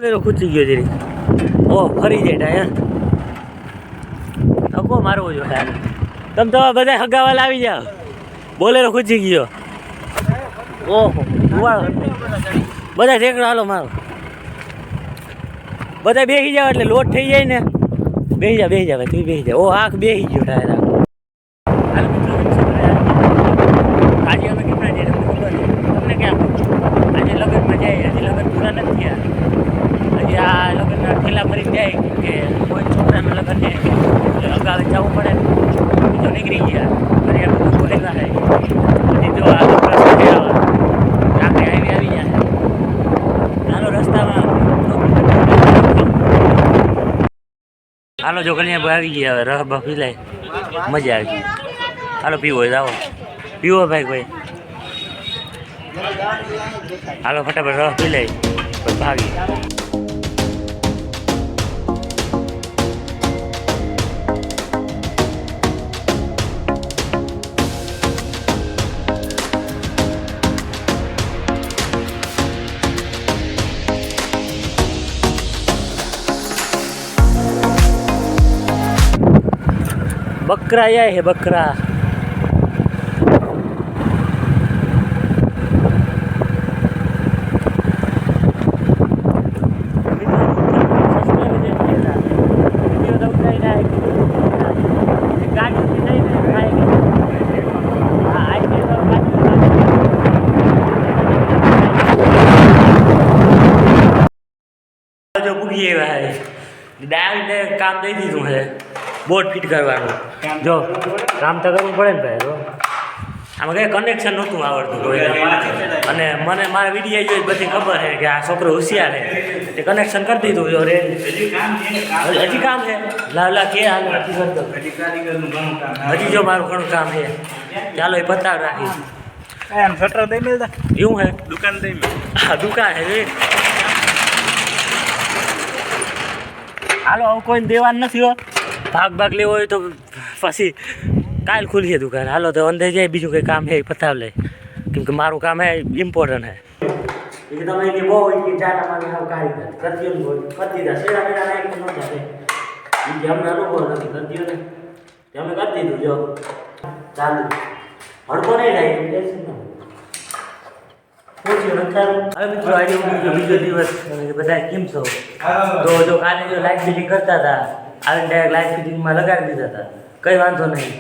ખૂચી ગયો જરી ઓ ફરી જાય ટાયા કો મારવો જો તમે તો બધા હગાવાલા આવી જાઓ બોલેરો ખૂચી ગયો ઓહો બધા ઠેકડો હાલો મારો બધા બેસી જાવ એટલે લોટ થઈ જાય ને બેસી જાવ ભાઈ તું બેસી જાવ ઓ આંખ બેસી ગયો ટાયર આજે અમે કેટલા જઈએ તમને ક્યાં આજે લગ્નમાં જાય હજી લગ્ન પૂરા નથી થયા હજી આ લગ્નના ઠેલા ફરી જાય કે કોઈ છોકરાના લગ્ન છે એટલે અગાઉ જવું પડે બીજો નીકળી ગયા અને એ બધું બોલેલા છે હજી જો આગળ રસ્તે રાત્રે આવી જાય હાલો રસ્તામાં હાલો જો કન્યા આવી ગયા હવે રહ બહ પી લે મજા આવી હાલો પીવો હોય આવો પીવો ભાઈ કોઈ હાલો ફટાફટ રસ પી લે ભાગી बकरा आया है बकरा जो पूरी है डायरेक्ट काम दे दी तू है બોર્ડ ફિટ કરવાનું જો કામ તો કરવું પડે ને ભાઈ તો આમાં કંઈ કનેક્શન નહોતું આવડતું અને મને મારા વિડીયો જોઈ બધી ખબર છે કે આ છોકરો હોશિયાર છે તે કનેક્શન કરી દીધું જો રે હજી કામ છે લાવલા કે હાલ હજી જો મારું ઘણું કામ છે ચાલો એ પતાવ રાખી એમ શટર દઈ મેળતા એવું હે દુકાન દઈ હા દુકાન છે હાલો આવું કોઈને દેવાનું નથી હો ભાગ લેવો હોય તો પછી કાલ ખુલશે દુકાન હાલો તો અંદર જાય બીજું કંઈ કામ છે પતાવ લે કેમ કે મારું કામ હે ઇમ્પોર્ટન્ટ હે તમે કે બહુ જાડા મારે હાવ કારીગર કરતી કરતી દા સેરા મેરા નાઈ તો ન જાતે એ અમને અનુભવ નથી કરતી ને તે અમે કરી દીધું જો ચાલુ હડકો નહીં થાય ટેન્શન ન પૂછ્યું નખારું હવે મિત્રો આજે બીજો દિવસ બધા કેમ છો તો જો કાલે જો લાઇટ ફિટિંગ કરતા હતા આવીને ડાયરેક્ટ લાઇટ ફિટિંગમાં લગાડી દીધા હતા કંઈ વાંધો નહીં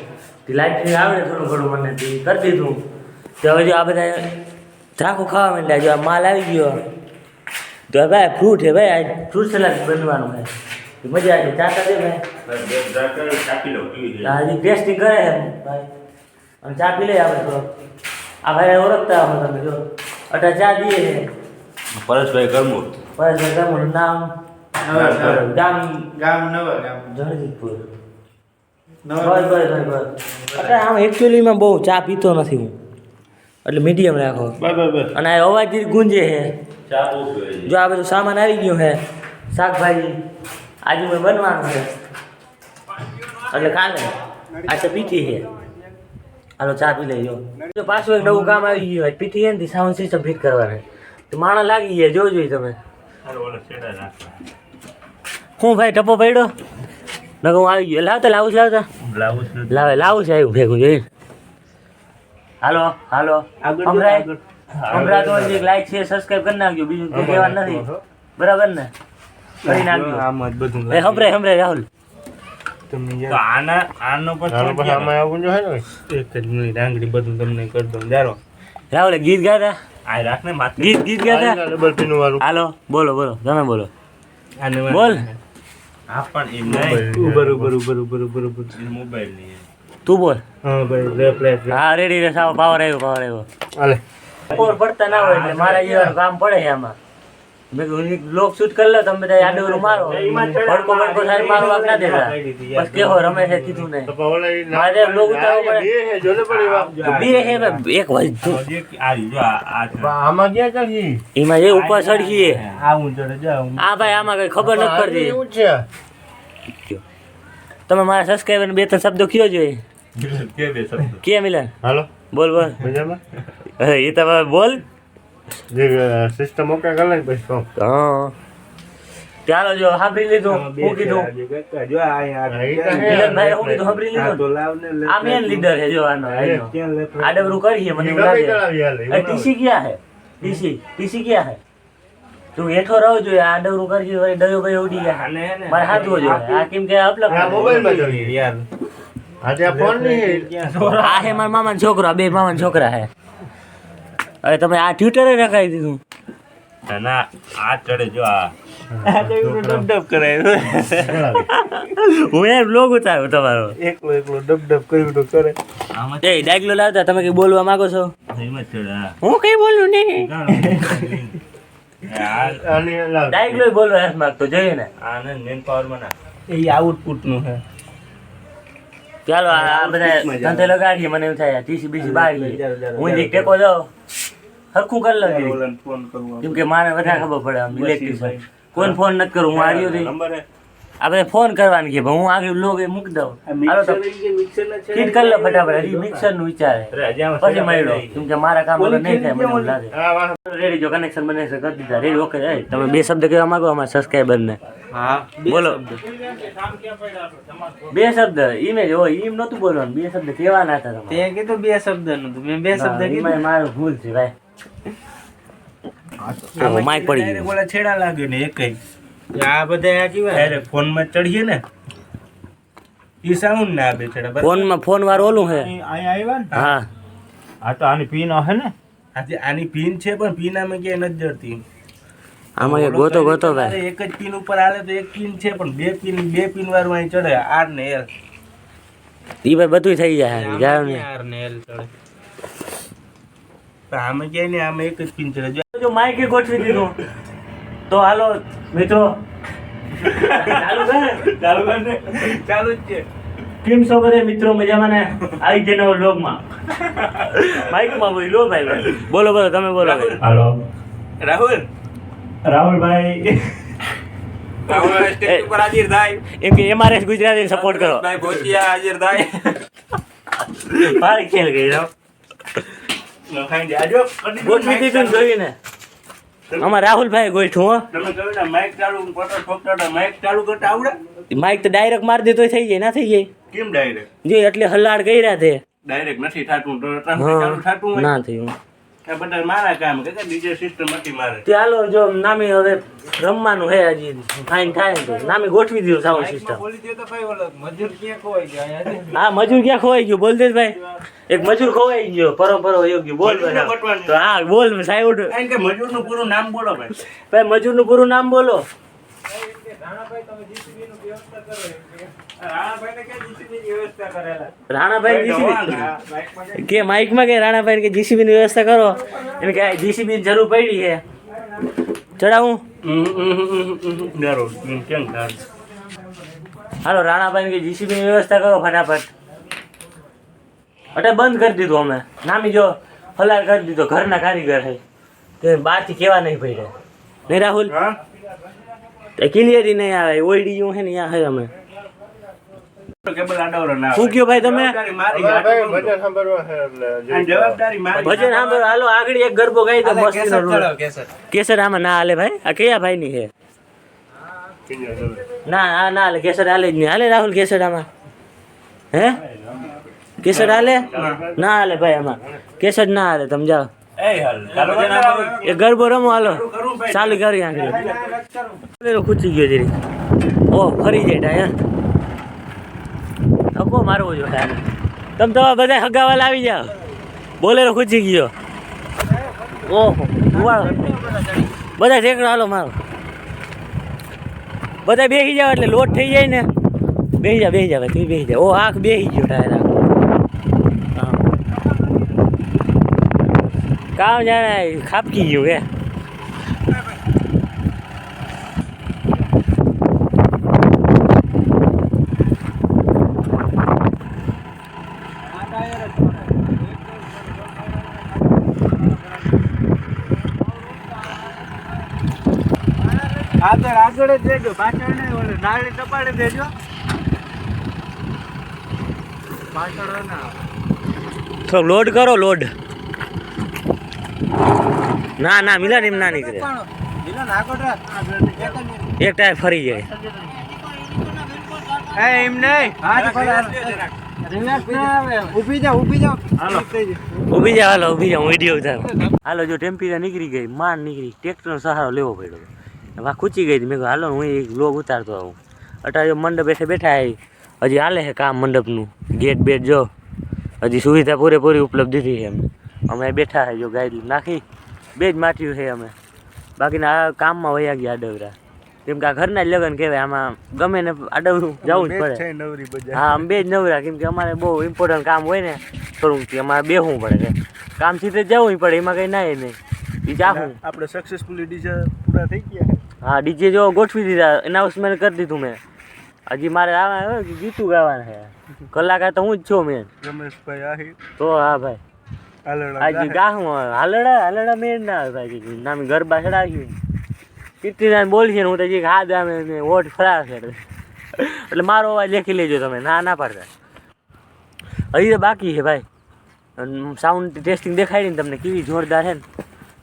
તે લાઇટ ફિટિંગ આવડે થોડું ઘણું મને તે કરી દીધું તો હવે જો આ બધા ઝાંખું ખાવા માંડ્યા જો આ માલ આવી ગયો તો ભાઈ ફ્રૂટ છે ભાઈ આ ફ્રૂટ સલાડ બનવાનું છે મજા આવી ચાટા દે ભાઈ હજી ટેસ્ટિંગ કરે એમ ભાઈ અને ચા પી લઈએ આપણે તો આ ભાઈ ઓળખતા અમે તમે જો અટા ચા દઈએ છે પરેશભાઈ કરમુર નામ ગામ નવા ગામ જણજીતપુર બસ એટલે આમ એકચ્યુઅલીમાં બહુ ચા પીતો નથી હું એટલે મીડિયમ રાખો અને આ અવાજ ગુંજે છે જો આ બધું સામાન આવી ગયું છે શાકભાજી આજે મેં બનવાનું છે એટલે કાલે આ તો પીઠી છે હાલો ચા પી લઈ જો પાછું એક નવું કામ આવી ગયું હોય પીઠી એનાથી સાઉન્ડ સિસ્ટમ ફિટ કરવાની તો માણસ લાગી ગયા જોઈ તમે હું ભાઈ ટપો પડ્યો નકર હું આવી ગયો લાવતા લાવું છે આવ્યું ભેગું જોઈ હાલો હમણાં તો લાઈક છે સબસ્ક્રાઈબ કરી નાખજો બીજું કંઈ કહેવાનું નથી બરાબર ને કરી નાખજો હમણાં રાહુલ ડાંગરી બધું તમને કરી દઉં જારો રાહુલ ગીત ગાતા રાખને ગીત ગાતા હાલો બોલો તમે બોલો બોલ તું બોલ હા રેડી રે સાવ પાવર આવ્યો પાવર પડતા ના હોય એટલે મારા જેવાનું કામ પડે છે આમાં મેં લોક શૂટ કરી લો તમે બધા આડવરું મારો ભડકો સારી મારો વાગ ના દેતા બસ કેવો રમેશે કીધું નહીં મારે લોક ઉતારવો પડે બે હે એક આમાં ક્યાં કરી એમાં એ ઉપર ચડીએ આવું ચડે જાવ આ ભાઈ આમાં કઈ ખબર નથી પડતી તમે મારા સબસ્ક્રાઈબર બે ત્રણ શબ્દો કયો જોઈએ કે મિલન હાલો બોલ મજામાં એ તમે બોલ જે સિસ્ટમ ઓકે કરી લઈ પછી હા ચાલો જો સાંભળી લીધું હું કીધું જો આ મિલનભાઈ હું કીધું સાંભળી લીધું તો લાવ ને આ મેન લીડર છે જો આનો આડબરું કરીએ મને એવું લાગે ટીસી ક્યાં હે ટીસી ક્યાં હે તું હેઠો રહો જોઈએ આડબરું કરજે વળી ડયો ભાઈ ઉડી ગયા મારે હાથવો જોઈએ આ કેમ કે અપલક મોબાઈલમાં જોઈએ યાર આજે આ ફોન નહીં આ હે મારા મામાનો છોકરો આ બે મામાના છોકરા હે હવે તમે આ ટ્વિટરે નખાઈ દીધું ના આ ચડે જો આ ડબ કરાય હું યાર બ્લોગ ઉતાર્યો તમારો એકલો ડબ કર્યું તો કરે આમાં એ ડાયગલો લાવતા તમે કઈ બોલવા માંગો છો એમ જ ચડે હા હું કઈ બોલું નહીં અને લાવ ડાયગલો બોલવા હાથ માંગતો જોઈએ ને આને મેન પાવર માં ના એ આઉટપુટ નું છે ચાલો આ બધા ધંધે લગાડીએ મને એવું થાય ટીસી બીસી બાળીએ હું એક ટેકો દઉં હરખું કરી લઉં ફોન કરવો કેમ કે મારે વધારે ખબર પડે આમ ઇલેક્ટ્રિશિયન કોઈને ફોન નથી કરું હું આર્યો રહી નંબર આ બધા ફોન કરવાની કે ભાઈ હું આગળ લોગ એ મૂકી દઉં હાલો તો મિક્સર ના ફીટ કરી લો ફટાફટ હજી મિક્સર નું વિચારે પછી મળ્યો કેમ કે મારા કામ વગર નહીં થાય મને એવું લાગે રેડી જો કનેક્શન બને છે કરી દીધા રેડી ઓકે તમે બે શબ્દ કહેવા માંગો અમારા સબસ્ક્રાઈબર ને હા બોલો બે શબ્દ ઈમેજ હોય ઈમ નતું બોલવાનું બે શબ્દ કહેવાના હતા તમારે તે કીધું બે શબ્દ નું મેં બે શબ્દ કીધું એમાં મારું ભૂલ છે ભાઈ માઇક પડી ગયું બોલા છેડા લાગે ને એકઈ આ બધા આ કેવા ડાયરેક્ટ ફોન માં ચડીએ ને ઈ સાઉન્ડ ના આપે છેડા બરાબર ફોન વાળું ઓલું હે અહીંયા આવ્યા ને હા આ તો આની પીન હે ને આજે આની પિન છે પણ પિન આમાં ક્યાંય નથી જડતી આમાં એ ગોતો ભાઈ એક જ પિન ઉપર હાલે તો એક પિન છે પણ બે પિન વાળું અહીં ચડે આર ને એલ ઈ ભાઈ બધું થઈ જાય જાવ ને આર ને એલ ચડે પણ આમાં ક્યાંય નહીં આમાં એક જ પિન ચડે જો માઇક એ ગોઠવી દીધું તો હાલો મિત્રો ચાલુ જ છે કેમ છો બધે મિત્રો મજામાં ને આવી જઈને વ્લોગમાં માઇકમાં બોલો ભાઈ બોલો તમે બોલો ભાઈ હાલો રાહુલભાઈ સ્ટેજ ઉપર હાજર થાય એમ કે એમઆરએસ ગુજરાતી સપોર્ટ કરો ભાઈ ભોતિયા હાજર થાય મારી ખેલ ગઈ રહો ખાઈ દે આજો ગોઠવી દીધું ને જોઈને અમાર રાહુલભાઈ ગોઠવું હો તમે કહો ને માઈક ચાલુ પટો ઠોકતા માઈક ચાલુ કરતા આવડે માઇક તો ડાયરેક્ટ મારી દે તો થઈ જાય ના થઈ જાય કેમ ડાયરેક્ટ જો એટલે હલાડ કર્યા છે ડાયરેક્ટ નથી થાતું તો ચાલુ થાતું હોય ના થયું આ બધા મારા કામ કે ડીજે સિસ્ટમ હતી મારે ચાલો જો નામી હવે રમવાનું હે હજી ફાઇન થાય ને તો નામી ગોઠવી દીધું સાઉન્ડ સિસ્ટમ બોલી દે તો ભાઈ ઓલો મજૂર ક્યાં ખોવાઈ ગયા હા મજૂર ક્યાં ખોવાઈ ગયું બોલ દે ભાઈ એક મજૂર ખોવાઈ ગયો પરો યોગ્ય બોલ તો હા બોલ સાહેબ કારણ કે મજૂરનું પૂરું નામ બોલો ભાઈ ભાઈ મજૂરનું પૂરું નામ બોલો રાણાભાઈ જીસીબી કે માઇકમાં કે રાણાભાઈ કે જીસીબી ની વ્યવસ્થા કરો એમ કે જીસીબી ની જરૂર પડી છે ચડાવું હાલો રાણાભાઈ કે જીસીબી ની વ્યવસ્થા કરો ફટાફટ અટે બંધ કરી દીધું અમે નામી જો હલાલ કરી દીધો ઘરના કારીગર છે તે બહારથી કેવા નહીં પડે નહીં રાહુલ ક્લિયરી નહીં આવે ઓઈડી હું છે ને ત્યાં છે અમે કેબલ આડાવરો ના શું કયો ભાઈ તમે જવાબદારી મારી ભજન સાંભળો હાલો આગળ એક ગરબો ગાઈ દો મસ્તીનો કેસર આમાં ના હાલે ભાઈ આ કયા ભાઈ ની છે ના આ ના હાલે કેસર હાલે જ નહીં હાલે રાહુલ કેસર આમાં હે કેસર હાલે ના હાલે ભાઈ આમાં કેસર ના હાલે તમે જાઓ એ ગરબો રમો હાલો ચાલુ કરી આગળ ખૂચી ગયો જરી ઓ ફરી જાય ટાયા હકો મારવો જોઈએ તમે તો બધા હગાવાલા આવી જાઓ બોલેરો ખૂચી ગયો ઓહો બધા ઠેકડો હાલો મારો બધા બેસી જાવ એટલે લોટ થઈ જાય ને બેસી જાવ ભાઈ તું બેસી જાવ ઓ આંખ બેસી ગયો ટાયર હા કામ જાણે ખાપકી ગયું કે આગળ જ દેજો પાછળ નહીં ઓલે નાળી ટપાડે દેજો પાછળ ના તો લોડ કરો લોડ ના મિલન એમ ના નીકળે મિલન આગળ રાખ એક ટાયર ફરી જાય. એમ નહીં ઊભી જાઓ ઊભી જાઓ, હાલો ઊભી જાઓ, વિડીયો ઉતારો. હાલો જો ટેમ્પીરા નીકળી ગઈ, માંડ નીકળી, ટ્રેક્ટરનો સહારો લેવો પડ્યો. વા ખૂચી ગઈ હતી. મેં કહ્યું હાલો હું એક વ્લોગ ઉતારતો આવું. અત્યારે મંડપ બેઠે બેઠા હજી હાલે છે કામ મંડપનું. ગેટ બેટ જો હજી સુવિધા પૂરેપૂરી ઉપલબ્ધ છે એમ. અમે બેઠા છે જો ગાડી નાખી, બે જ માટ્યું છે અમે, બાકીના આ કામમાં વયા ગયા આડવરા. કેમ કે આ ઘરના જ લગ્ન કહેવાય, આમાં ગમે ને આડવરું જવું જ પડે. હા અમે બે જ નવરા, કેમ કે અમારે બહુ ઇમ્પોર્ટન્ટ કામ હોય ને થોડુંક, અમારે બેસવું પડે. કામ સીધે જવું પડે, એમાં કંઈ ના નહીં. એ જાહું આપણે સક્સેસફુલી ડીજે પૂરા થઈ ગયા. હા ડીજે જો ગોઠવી દીધા, એનાઉન્સમેન્ટ કરી દીધું મેં. હજી મારે આવા ગીતું ગાવાના છે, કલાકાર તો હું જ છું મેન. રમેશભાઈ આહી તો હા ભાઈ આજે ગાહું હાલડા મેળ ના આવે ભાઈ. નામ ગરબા ચડાવ્યું કીર્તિદાન બોલી છે ને હું તો હાથ આમે વોટ ફરા છે એટલે મારો અવાજ લેખી લેજો તમે, ના ના પાડતા. હજી તો બાકી છે ભાઈ, સાઉન્ડ ટેસ્ટિંગ દેખાડી ને તમને કેવી જોરદાર છે ને.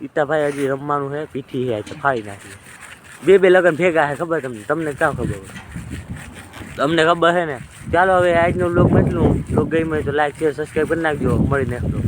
ઈતા ભાઈ હજી રમવાનું છે, પીઠી છે ફાડી નાખી. બે લગ્ન ભેગા છે, ખબર તમને ક્યાં ખબર હોય? તમને ખબર છે ને. ચાલો હવે આજનો બ્લોગ એટલું. બ્લોગ ગઈ તો લાઈક શેર સબસ્ક્રાઈબ કરી નાખજો. મળી નાખજો.